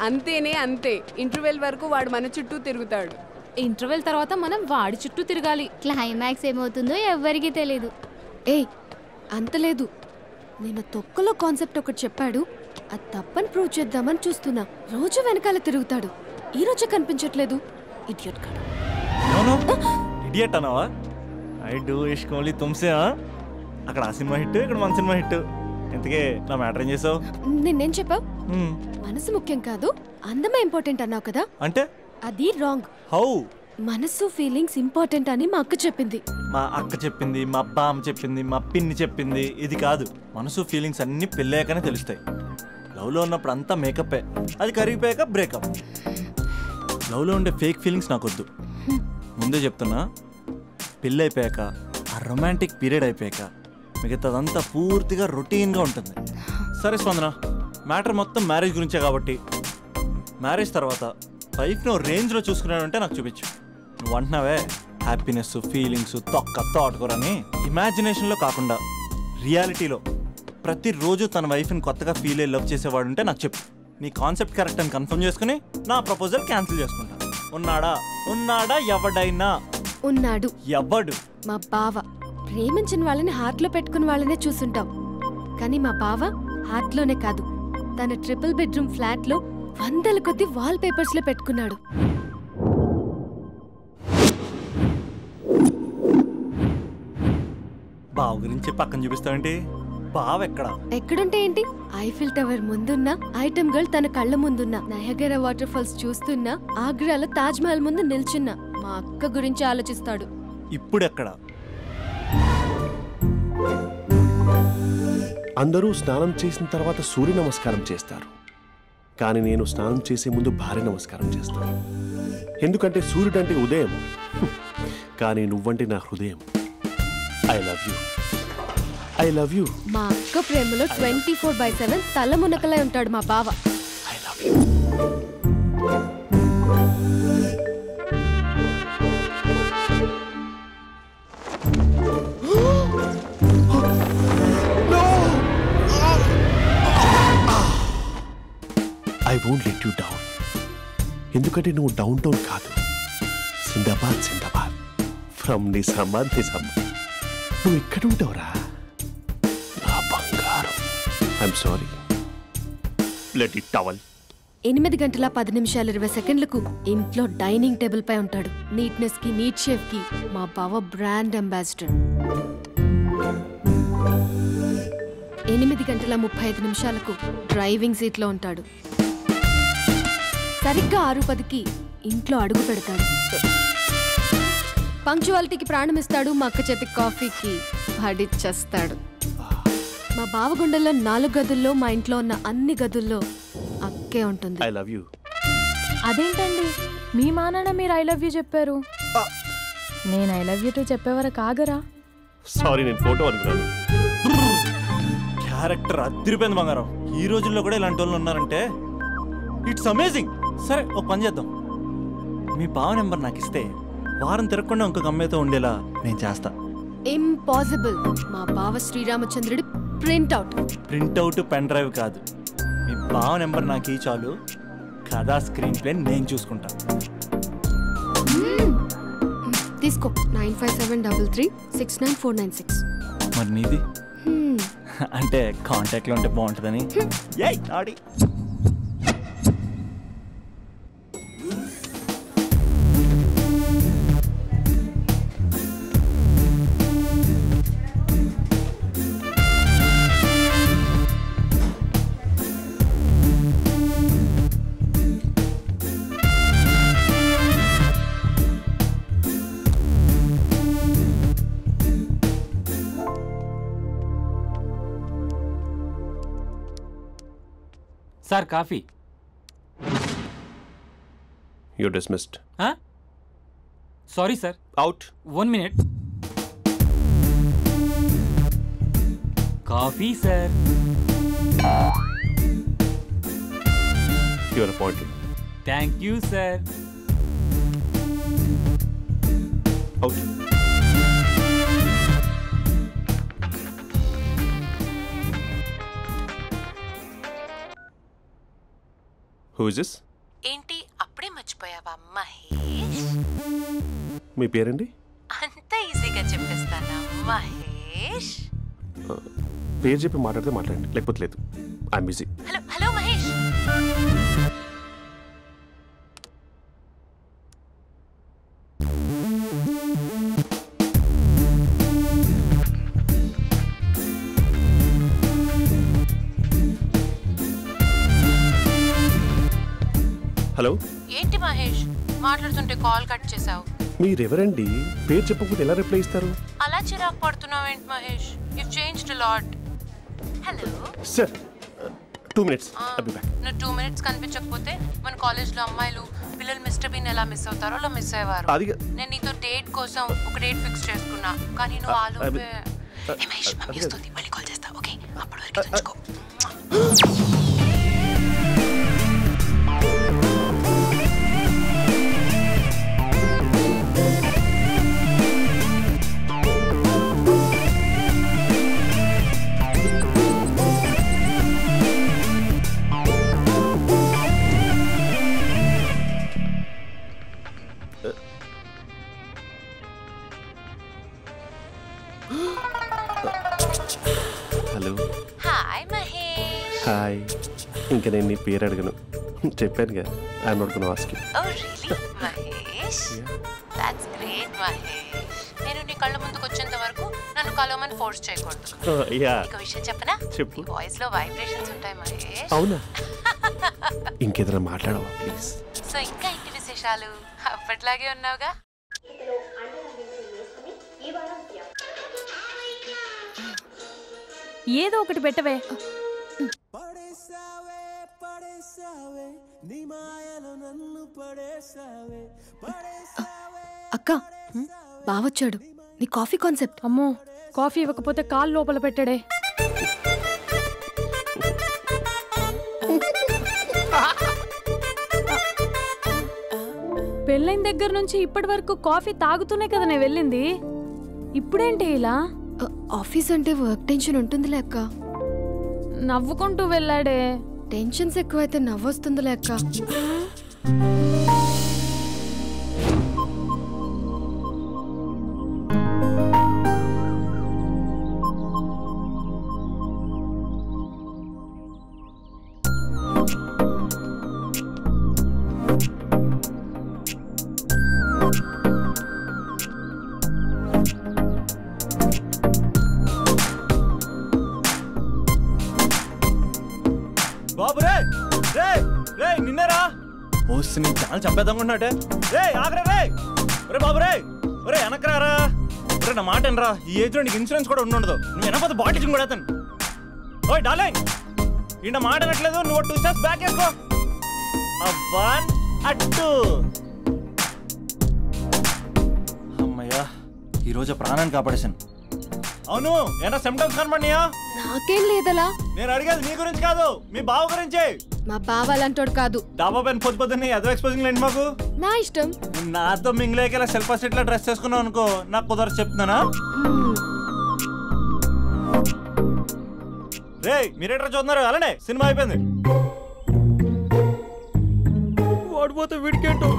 అంతేనే అంతే. ఇంటర్వెల్ వరకు వాడు మన చుట్టూ తిరుగుతాడు. ఇంటర్వెల్ తర్వాత మనం వాడి చుట్టూ తిరగాలి. క్లైమాక్స్ ఏమవుతుందో ఎవ్వరికీ తెలీదు. ఏయ్ అంత లేదు. నేను తొక్కలో కాన్సెప్ట్ ఒకటి చెప్పాడు, అది తప్పని ప్రూవ్ చేద్దామని చూస్తున్నా. రోజు వెనకాల తిరుగుతాడు, ఈ రోజే కనిపించట్లేదు. ఇడియట్ కాదు. ఇడియట్ అన్నావా? ఐ డూ ఇష్క్ ఓన్లీ తుమ్సే. అక్కడ ఆ సినిమా హిట్, ఇక్కడ మన సినిమా హిట్. ఇంతకే నా మ్యాటర్ ఏం చేసావు? నిన్నేం చెప్పావు? మనసు ముఖ్యం కాదు, అందమే ఇంపార్టెంట్ అన్నావు కదా. అంటే అది రాంగ్. హౌ? మనసు ఫీలింగ్స్ ఇంపార్టెంట్ అని మా అక్క చెప్పింది. మా అక్క చెప్పింది, మా బామ్మ చెప్పింది, మా పిన్ని చెప్పింది. ఇది కాదు. మనసు ఫీలింగ్స్ అన్ని పెళ్ళాకనే తెలుస్తాయి. లవ్లో ఉన్నప్పుడు అంతా మేకప్పే, అది కరిగిపోయాక బ్రేకప్. లవ్లో ఉండే ఫేక్ ఫీలింగ్స్ నాకొద్దు. ముందే చెప్తున్నా, పెళ్ళి అయిపోయాక, ఆ రొమాంటిక్ పీరియడ్ అయిపోయాక మిగతాదంతా పూర్తిగా రొటీన్గా ఉంటుంది. సరే స్పందన, మ్యాటర్ మొత్తం మ్యారేజ్ గురించే కాబట్టి మ్యారేజ్ తర్వాత లైఫ్ను రేంజ్లో చూసుకున్నాడంటే నాకు చూపించు. నువ్వు అంటున్నావే హ్యాపీనెస్, ఫీలింగ్స్, తోటకూరని ఇమాజినేషన్లో కాకుండా రియాలిటీలో ప్రతిరోజు తన వైఫ్ని కొత్తగా ఫీల్ అయ్యి లవ్ చేసేవాడు ఉంటే నాకు చెప్పు. నీ కాన్సెప్ట్ కరెక్ట్ అని కన్ఫర్మ్ చేసుకుని నా ప్రపోజల్ క్యాన్సిల్ చేసుకుంటా. ఉన్నాడా ఎవడైనా? ఉన్నాడు. ఎవడు? మా బావ. ప్రేమించిన వాళ్ళని హార్ట్లో పెట్టుకున్న వాళ్ళనే చూసుంటాం, కానీ మా బావ హార్ట్లోనే కాదు, తన ట్రిపుల్ బెడ్రూమ్ ఫ్లాట్లో వందల కొద్ది వాల్ పేపర్స్ లో పెట్టుకున్నాడు. బావ గురించి పక్కన చూపిస్తావేంటి? బావ ఎక్కడుంటే ఏంటి? ఐఫిల్ టవర్ ముందున్న ఐటమ్ గర్ల్ తన కళ్ళ ముందున్న నయగరా వాటర్ ఫాల్స్ చూస్తున్నా, ఆగ్రాలో తాజ్ మహల్ ముందు నిల్చున్నా మా అక్క గురించి ఆలోచిస్తాడు. ఇప్పుడెక్కడ? అందరూ స్నానం చేసిన తర్వాత సూర్య నమస్కారం చేస్తారు, కానీ నేను స్నానం చేసే ముందు భార్య నమస్కారం చేస్తాను. ఎందుకంటే సూర్యుడు అంటే ఉదయం, కానీ నువ్వంటే నా హృదయం. I love you, I love you. మా అక్క ప్రేమలో 24/7 తల మునకలై ఉంటాడు మా బావ. I love you. I won't let you down. ఎందుకంటే నువ్వు డౌన్ టౌన్ కాదు, జిందాబాద్ జిందాబాద్ ఫ్రమ్ నిజామాబాద్ నిజామాబాద్. నువ్వు ఎక్కడ ఉంటావురా నా బంగారం? I'm sorry, let it towel. 8 గంటల 10 నిమిషాలు 20 సెకండ్లకు ఇంట్లో డైనింగ్ టేబుల్ పై ఉంటాడు. నీట్నెస్ కి, నీట్ షేఫ్ కి మా బావ బ్రాండ్ అంబాసిడర్. 8 గంటల 35 నిమిషాలకు డ్రైవింగ్ సీట్ లో ఉంటాడు. సరిగ్గా 6:10కి ఇంట్లో అడుగు పెడతాడు. పంక్చువాలిటీకి ప్రాణం ఇస్తాడు. మా అక్క చేతి కాఫీకి పడిచ్చేస్తాడు. మా బావ గుండెల్లో 4 గదుల్లో, మా ఇంట్లో ఉన్న అన్ని గదుల్లో అక్కే ఉంటుంది. I love you. అదేంటండి, మీ మానాన్న మీరు ఐ లవ్ యూ చెప్పారు, నేను ఐ లవ్ యూ టు చెప్పేవరకు ఆగరా? సారీ, నేను ఫోటో అనుకున్నాను. క్యారెక్టర్ అదిరిపోయింది బంగారం. ఈ రోజుల్లో కూడా ఇలాంటి వాళ్ళు ఉన్నారంటే ఇట్స్ అమేజింగ్. సరే, ఒక పని చేద్దాం. మీ బావ నెంబర్ నాకు ఇస్తే వారం తిరగకుండా ఇంకొక అమ్మాయితో ఉండేలా నేను చేస్తా. ఇంపాసిబుల్. మా బావ శ్రీరామచంద్రుడి ప్రింట్అవుట్ పెన్ డ్రైవ్ కాదు. మీ బావ నెంబర్ నాకు ఈ చాలు, కథా స్క్రీన్ ప్లే నేను చూసుకుంటా. తీసుకో. 9573369496. మరి నీది? అంటే కాంటాక్ట్లో ఉంటే బాగుంటుందని. ఆడి sir coffee. You're dismissed. Sorry sir. Out. 1 minute. Coffee sir. You are appointed. Thank you sir. Out. Who is this? ఏంటి అప్పుడే మర్చిపోయావా మహేష్? మీ పేరండి? అంత ఈజీగా చెప్పేస్తానా మహేష్? పేరు చెప్పి మాట్లాడితే మాట్లాడండి, లేకపోతే లేదు. I'm busy. Hello hello Mahesh. Hello, ఏంటి మహేష్ మాట్లాడుతుంటే కాల్ కట్ చేసావు? మీరెవరండి? పేరు చెప్పకపోతే ఎలా రిప్లై ఇస్తారు? అలా చిరాకు పడుతున్నావు ఏంటి Mahesh? You changed a lot. Hello sir 2 minutes. నువ్వు 2 minutes కనిపించకపోతే మన కాలేజ్లో అమ్మాయిలు పిల్లలు మిస్టర్ బీన్ ఎలా మిస్ అవుతారో అలా మిస్ అయ్యేవారు. నేను నీతో డేట్ కోసం ఒక డేట్ ఫిక్స్ చేసుకున్నా, కానీ నువ్వు ఆలోపే. మహేష్ మమ్మీ వస్తుంది, మళ్ళీ కాల్ చేస్తా. ఓకే, అప్పటి వరకు ఉంచుకో. హలో. హాయ్ మహేష్. హాయ్. ఇంకా నేను నీ పేరు అడగను, చెప్పానుగా. I'm not gonna ask you. Oh really Mahesh? That's great Mahesh. నేను నీ కళ్ళ ముందుకు వచ్చేంత వరకు నన్ను కలవమని ఫోర్స్ చేయకూడదు. యా, ఒక విషయం చెప్పనా? చెప్పు. నీ వాయిస్ లో వైబ్రేషన్స్ ఉంటాయి మహేష్. అవునా? ఇంకేదైనా మాట్లాడవా ప్లీజ్? సో ఇంకా ఇంటి విశేషాలు అప్పట్లాగే ఉన్నావుగా? ఏదో ఒకటి పెట్టవే. అక్క బావొచ్చాడు. నీ కాఫీ కాన్సెప్ట్. అమ్మో, కాఫీ ఇవ్వకపోతే కాలు లోపల పెట్టాడే. పెళ్ళైన దగ్గర నుంచి ఇప్పటి వరకు కాఫీ తాగుతూనే కదా నేను వెళ్ళింది. ఇప్పుడేంటి ఇలా? ఆఫీస్ అంటే వర్క్ టెన్షన్ ఉంటుందిలే అక్క. నవ్వుకుంటూ వెళ్ళాడే. టెన్షన్స్ ఎక్కువైతే నవ్వొస్తుందిలే అక్క. బాబు రే రే రే నిన్నేరా? ఓసి నీ ఛానల్ చంపేద్దామనుకున్నాటే. రే ఆగరా రే. ఒరే బాబు రే, ఒరే వెనకరారా. ఒరే నా మాట వినరా, ఈ ఏజ్లో నీకు ఇన్సూరెన్స్ కూడా ఉండదు. నువ్వు వెనకపోతే బాటిల్ కూడా అతను. ఓయ్ డార్లింగ్, ఈ నా మాట అనట్లేదు. నువ్వు 2 steps బ్యాక్ వేసుకో. 1 2. అమ్మయ్యా, ఈరోజు ప్రాణాన్ని కాపాడేశాను. అవును, ఏనా సిమ్టమ్స్ కనబడినాయా? నాకేం లేదలా. నేను అడిగేది నీ గురించి కాదు, మీ బావ గురించి. మా బావ అలాంటోడు కాదు. డాబా పైన పొద్దు పొద్దున్నే ఏదో ఎక్స్పోజింగ్ లేండి మాకు. నా ఇష్టం. నాతో మింగిలేక ఇలా సెల్ఫ్ అసిట్ లా డ్రెస్ చేసుకున్నావు అనుకో, నాకు కుదరదు చెప్తున్నానా? రే మీరేట్రా చూస్తున్నారు? అలానే సినిమా అయిపోయింది. వాడిపోతే వీడికేంటో.